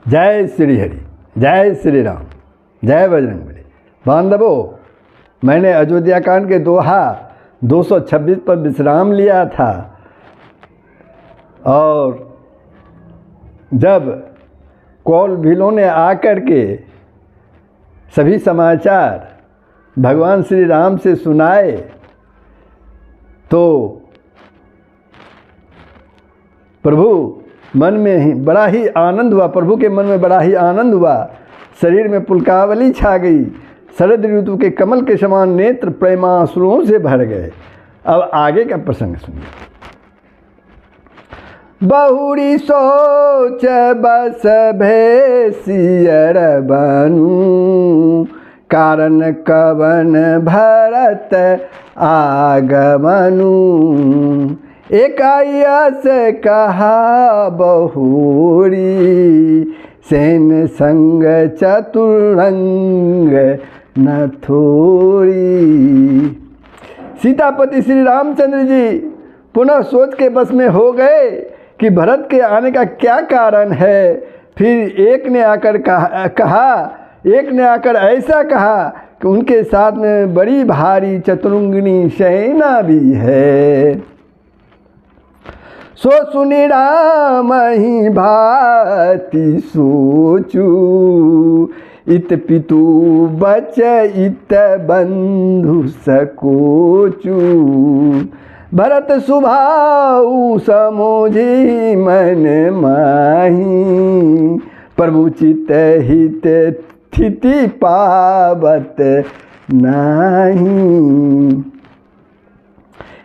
जय श्री हरि, जय श्री राम, जय बजरंगबली। बांधवों, मैंने अयोध्या कांड के दोहा 226 पर विश्राम लिया था और जब कौल भीलों ने आकर के सभी समाचार भगवान श्री राम से सुनाए तो प्रभु मन में ही बड़ा ही आनंद हुआ। प्रभु के मन में बड़ा ही आनंद हुआ। शरीर में पुलकावली छा गई। शरद ऋतु के कमल के समान नेत्र प्रेमाश्रुओं से भर गए। अब आगे का प्रसंग सुनिए। बहुरी सोच बस भेसियर बनू, कारण कवन भरत आगमनु। एकायस कहा बहुरी, सेन संग चतुरंग न थोड़ी। सीतापति श्री रामचंद्र जी पुनः सोच के बस में हो गए कि भरत के आने का क्या कारण है। फिर एक ने आकर ऐसा कहा कि उनके साथ में बड़ी भारी चतुरंगिनी सेना भी है। सो सुनि राम ही भाति सोचू, इत पितु बच इत बंधु सकोचू। भरत सुभाऊ समोझी मन माही, प्रभु चित हित स्थिति पावत नाही।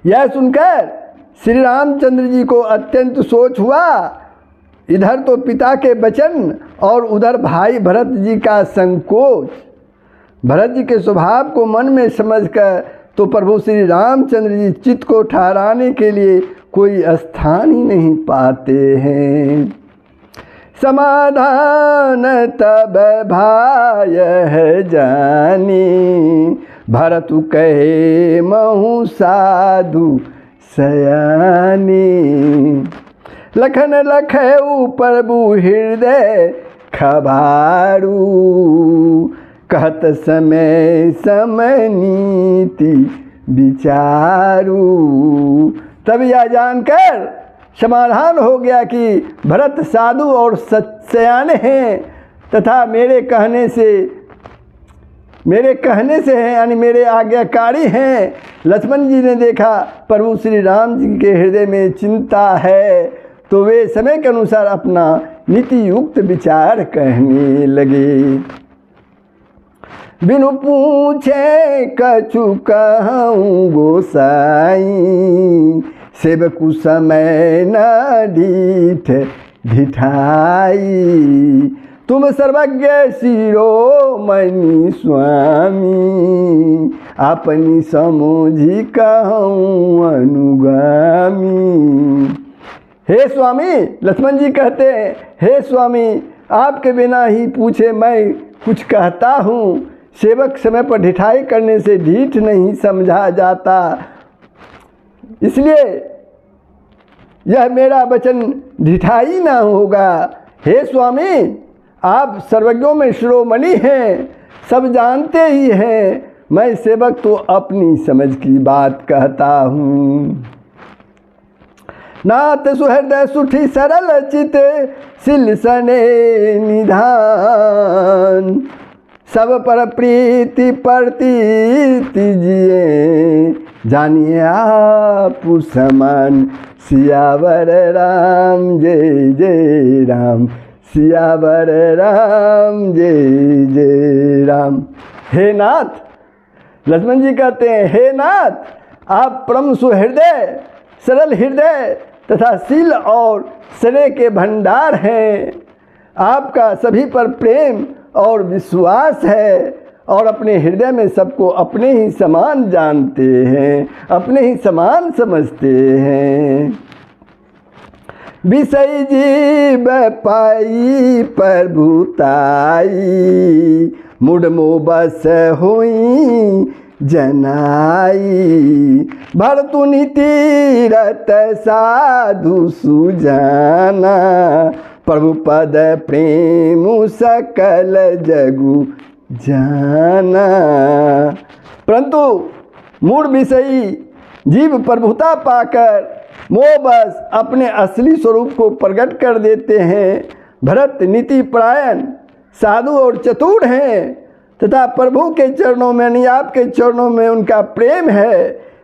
यह सुनकर श्री रामचंद्र जी को अत्यंत सोच हुआ। इधर तो पिता के वचन और उधर भाई भरत जी का संकोच। भरत जी के स्वभाव को मन में समझकर तो प्रभु श्री रामचंद्र जी चित्त को ठहराने के लिए कोई स्थान ही नहीं पाते हैं। समाधान तब भाय है जानी, भरत कहे महु साधु सयानी। लखन लखऊ प्रभु हृदय खबारू, कहत समय समय नीति विचारू। तब यह जानकर समाधान हो गया कि भरत साधु और सयाने हैं तथा मेरे कहने से हैं, यानी मेरे आज्ञाकारी हैं। लक्ष्मण जी ने देखा प्रभु श्री राम जी के हृदय में चिंता है तो वे समय के अनुसार अपना नीति युक्त विचार कहने लगे। बिनु पूछे कछु कहूँ गोसाई, सेवकु समय न ढीठ ढिठाई। तुम सर्वज्ञ शिरोमणि स्वामी, अपनी समोझी कहूँ अनुगामी। हे स्वामी, लक्ष्मण जी कहते हैं, हे स्वामी, आपके बिना ही पूछे मैं कुछ कहता हूँ। सेवक समय पर ढिठाई करने से ढीठ नहीं समझा जाता, इसलिए यह मेरा वचन ढिठाई ना होगा। हे स्वामी, आप सर्वज्ञों में शिरोमणि हैं, सब जानते ही हैं। मैं सेवक तो अपनी समझ की बात कहता हूँ। नाथ सुहृदय सुठी सरल चित, सिल सने निधान। सब पर प्रीति प्रतीति जिए, जानिए आप समान। सियावर राम जय जय राम, सियावर राम जय जय राम। हे नाथ, लक्ष्मण जी कहते हैं, हे नाथ, आप परम सुहृदय, सरल हृदय तथा शील और स्नेह के भंडार हैं। आपका सभी पर प्रेम और विश्वास है और अपने हृदय में सबको अपने ही समान जानते हैं, अपने ही समान समझते हैं। विषय जीव पाई प्रभुताई, मुड़मो बस हुई जनाई। भरतुनि तीरथ साधु सुजाना, प्रभु पद प्रेम सकल जगु जाना। परंतु मूढ़ विषयी जीव प्रभुता पाकर मोहवश अपने असली स्वरूप को प्रकट कर देते हैं। भरत नीति परायण साधु और चतुर हैं तथा प्रभु के चरणों में यानी आपके चरणों में उनका प्रेम है।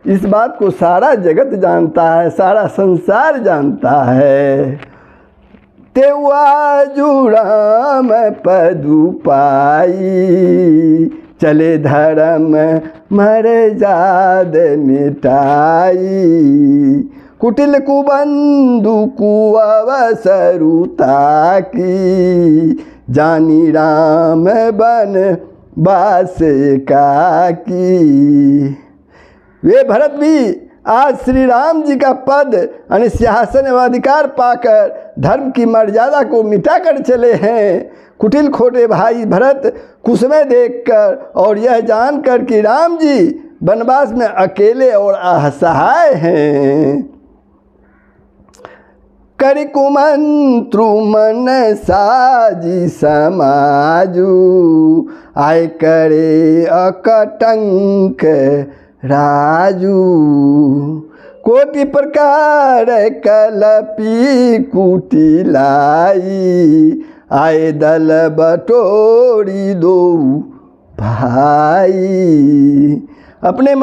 इस बात को सारा जगत जानता है, सारा संसार जानता है। तेवाजु राम पदु पाई, चले धर्म मर्याद मिटाई। कुटिल कुबंधु कुअवसरुता की, जानी राम बन बास की। वे भरत भी आज श्री राम जी का पद यानी सिंहासन एवं अधिकार पाकर धर्म की मर्यादा को मिटाकर चले हैं। कुटिल खोटे भाई भरत कुसुमें देखकर और यह जानकर कि राम जी वनवास में अकेले और असहाय हैं। करिकुमंत्रु मन साजी समाजू, आय करे अकटंक राजू। कोटि प्रकार कलपी कुटिलाई, आए दल बटोरी दो भाई। अपने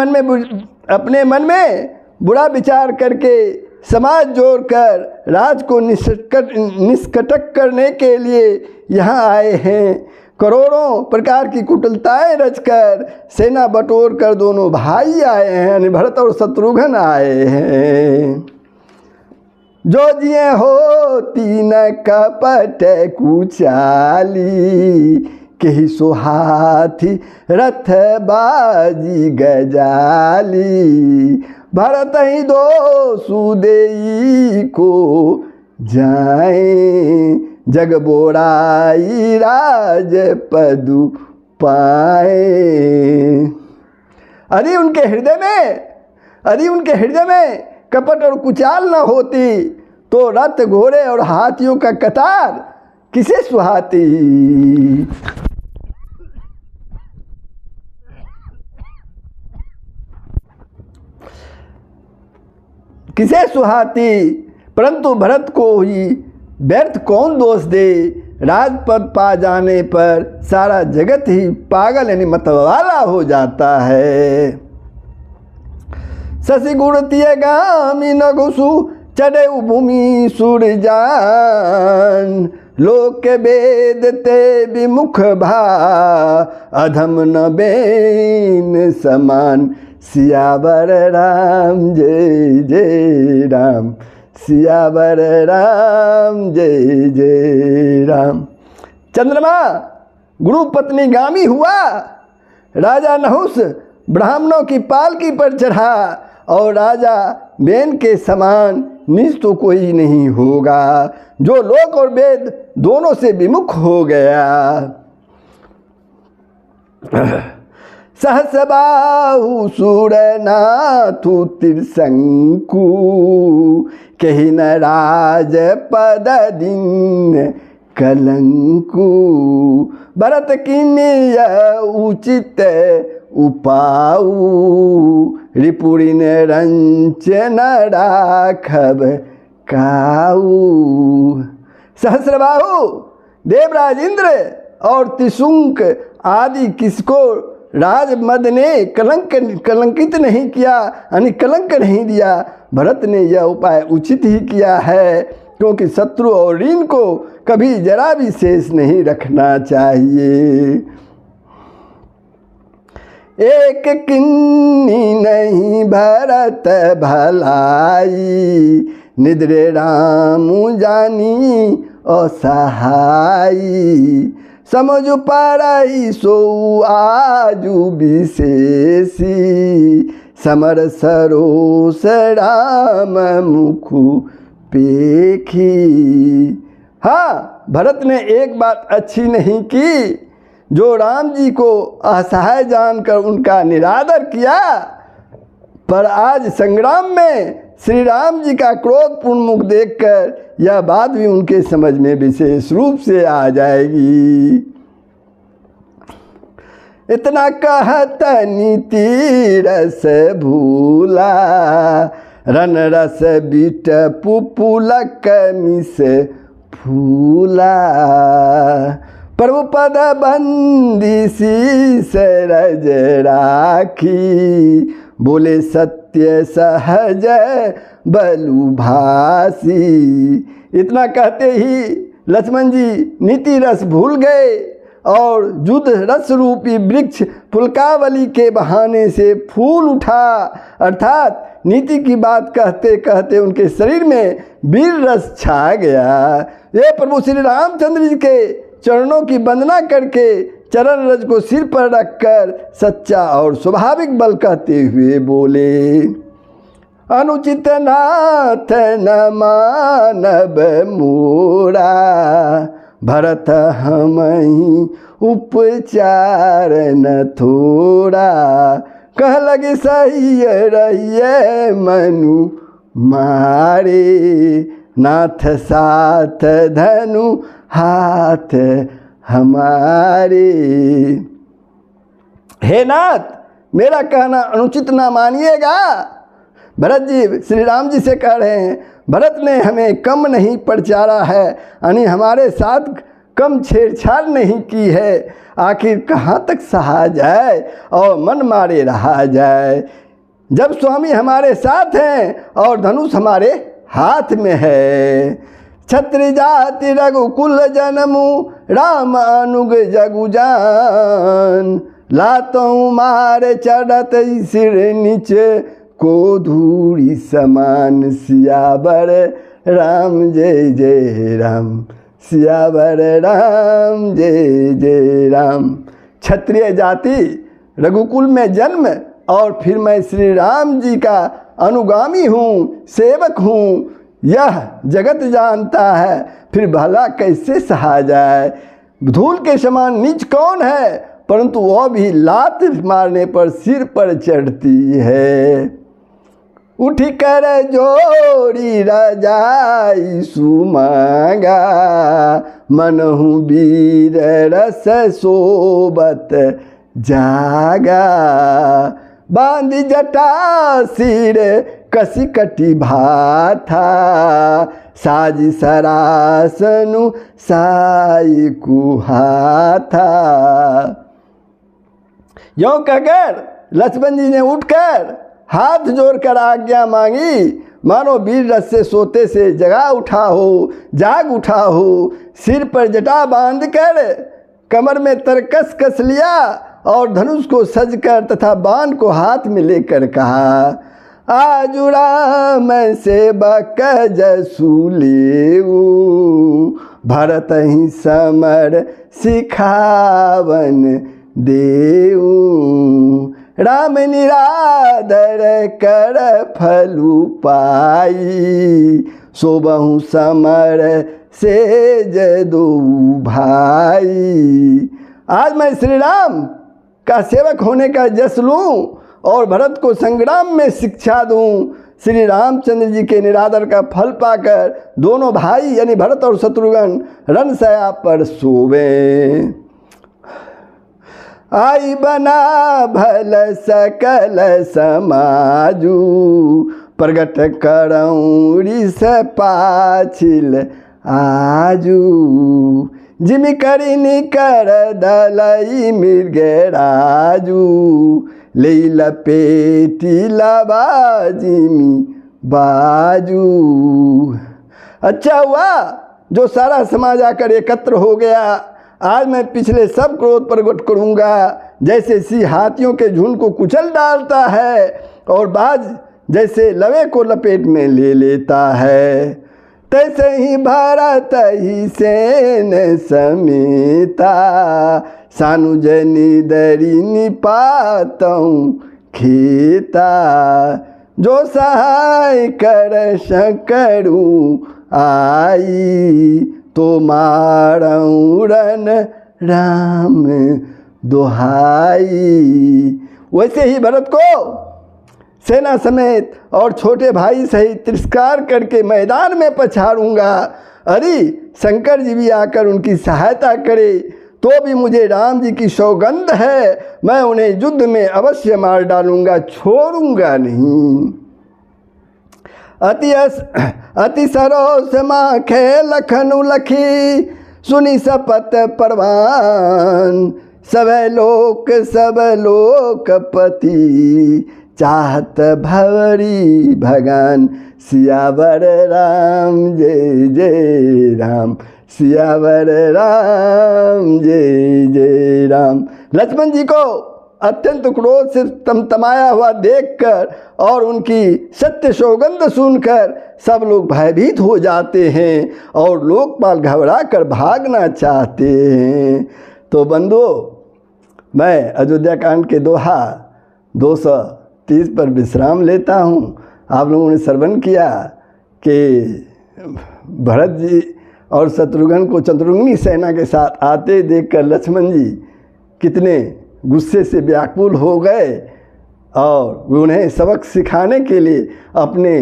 मन में बुरा विचार करके समाज जोड़कर राज को निष्कटक करने के लिए यहाँ आए हैं। करोड़ों प्रकार की कुटिलताएं रचकर सेना बटोर कर दोनों भाई आए हैं यानी भरत और शत्रुघ्न आए हैं। जो जिए हो तीन कपट कुचाली, केहि सो हाथी रथ बाजी गजाली। भरत ही दो सुदेई को जाए, जग बोराई राज पदु पाए। यदि उनके हृदय में कपट और कुचाल न होती तो रथ घोड़े और हाथियों का कतार किसे सुहाती। परंतु भरत को ही व्यर्थ कौन दोष दे। राजपद पा जाने पर सारा जगत ही पागल यानी मतवाला हो जाता है। शशि गुणतीय गामी न घुसु, चढ़े भूमि सुरजान। लोक के वेद ते विमुख भा, अधम न बेन समान। सियावर राम जय जय राम, सियावर राम जय जय राम। चंद्रमा गुरु पत्नी गामी हुआ, राजा नहुस ब्राह्मणों की पालकी पर चढ़ा और राजा बेन के समान नीच तो कोई नहीं होगा जो लोक और वेद दोनों से विमुख हो गया। सहस बाहु सूरनाथु त्रिशंकु, कहि न राज पद दिन कलंकु। भरत किन्य उचित उपाऊ, रिपुरिन रंचन राखब काऊ। सहस्रबाहु देवराज इंद्र और त्रिशंक आदि किसको राजमद ने कलंकित नहीं किया यानी कलंक नहीं दिया। भरत ने यह उपाय उचित ही किया है, क्योंकि शत्रु और ऋण को कभी जरा भी शेष नहीं रखना चाहिए। एक किन्नी नहीं भरत भलाई, निद्रे राम जानी असहाई। समझ पाराई सो आजु विशेषी, समर सरोस राम मुखु पेखी। हाँ, भरत ने एक बात अच्छी नहीं की, जो राम जी को असहाय जानकर उनका निरादर किया। पर आज संग्राम में श्री राम जी का क्रोधपूर्ण मुख देखकर यह बात भी उनके समझ में विशेष रूप से आ जाएगी। इतना कहत नीति रस भूला, रन रस बीट पुपुलक मिस फूला। प्रभु पद बंदी शीस रज राखी, बोले सत्य सहज बलु भासी। इतना कहते ही लक्ष्मण जी नीति रस भूल गए और युद्ध रस रूपी वृक्ष पुलकावली के बहाने से फूल उठा, अर्थात नीति की बात कहते कहते उनके शरीर में वीर रस छा गया। ये प्रभु श्री रामचंद्र जी के चरणों की वंदना करके चरण रज को सिर पर रखकर सच्चा और स्वाभाविक बल कहते हुए बोले, अनुचित नाथ न मानव मोरा, भरत हमहि उपचार न थोड़ा। कह लगे सही रहिए मनु मारे, नाथ साथ धनु हाथ हमारे। हे नाथ, मेरा कहना अनुचित ना मानिएगा। भरत जी श्री राम जी से कह रहे हैं, भरत ने हमें कम नहीं परचारा है, यानी हमारे साथ कम छेड़छाड़ नहीं की है। आखिर कहाँ तक सहा जाए और मन मारे रहा जाए, जब स्वामी हमारे साथ हैं और धनुष हमारे हाथ में है। क्षत्रिय जाति रघुकुल जनमु, राम अनुग जगु जान। लातों मार चढ़त सिर नीचे, को धूरी समान। सियावर राम जय जय राम, सियावर राम जय जय राम। क्षत्रिय जाति, रघुकुल में जन्म, और फिर मैं श्री राम जी का अनुगामी हूँ, सेवक हूँ, यह जगत जानता है। फिर भला कैसे सहा जाए। धूल के समान नीच कौन है, परंतु वह भी लात मारने पर सिर पर चढ़ती है। उठ कर जोड़ी रजाई सुमांगा, मनहु वीर रस सोबत जागा। बांध जटा सिर कसी कटी भाथा, साजी सरासनु साई कुहाथा। यों कहकर लक्ष्मण जी ने उठकर हाथ जोड़कर आज्ञा मांगी, मानो वीर रस से सोते से जाग उठा हो। सिर पर जटा बांधकर कमर में तरकस कस लिया और धनुष को सजकर तथा बाण को हाथ में लेकर कहा, आजु राम सेवक जसु लेऊ, भरत ही समर सिखावन देऊ। राम निरादर कर फलु पाई, सोबहु समर से जदो भाई। आज मैं श्री राम का सेवक होने का जस लूँ और भरत को संग्राम में शिक्षा दूँ। श्री रामचंद्र जी के निरादर का फल पाकर दोनों भाई यानी भरत और शत्रुघ्न रणशया पर सोवे। आई बना भल सकल समाजू, प्रगट करऊँ रिस पाछिल आजू। जिमि करी निकर दलई मृगराजू, ले लपेटी लबा जिमि बाजू। अच्छा हुआ जो सारा समाज आकर एकत्र हो गया। आज मैं पिछले सब क्रोध प्रकट करूँगा। जैसे सी हाथियों के झुंड को कुचल डालता है और बाज जैसे लवे को लपेट में ले लेता है, तैसे ही भारत ही सेन समेता। सानुजनी दरी निपातऊँ खेता, जो सहाय कर सकरूँ आई। तो मारऊँ रन राम दोहाई। वैसे ही भरत को सेना समेत और छोटे भाई सहित तिरस्कार करके मैदान में पछाड़ूंगा। अरे शंकर जी भी आकर उनकी सहायता करे तो भी मुझे राम जी की सौगंध है, मैं उन्हें युद्ध में अवश्य मार डालूंगा, छोड़ूंगा नहीं। अति सरोस माखे लखनु लखी, सुनी सपत परवान, सब लोकपति, चाहत भवरी भगवान, सियावर राम जय जय राम, सियावर राम जय जय राम। लक्ष्मण जी को अत्यंत क्रोध से तमतमाया हुआ देखकर और उनकी सत्य सौगंध सुनकर सब लोग भयभीत हो जाते हैं और लोकपाल घबरा कर भागना चाहते हैं। तो बंधुओं, मैं अयोध्या कांड के दोहा 230 पर विश्राम लेता हूँ। आप लोगों ने श्रवण किया कि भरत जी और शत्रुघ्न को चतुर्ंगी सेना के साथ आते देखकर लक्ष्मण जी कितने गुस्से से व्याकुल हो गए और उन्हें सबक सिखाने के लिए अपने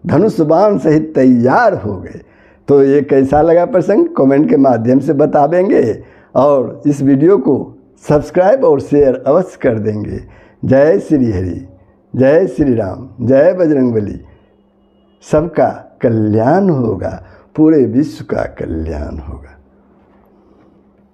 धनुष बाण सहित तैयार हो गए। तो ये कैसा लगा प्रसंग कमेंट के माध्यम से बता देंगे और इस वीडियो को सब्सक्राइब और शेयर अवश्य कर देंगे। जय श्री हरि, जय श्री राम, जय बजरंगबली। सबका कल्याण होगा, पूरे विश्व का कल्याण होगा।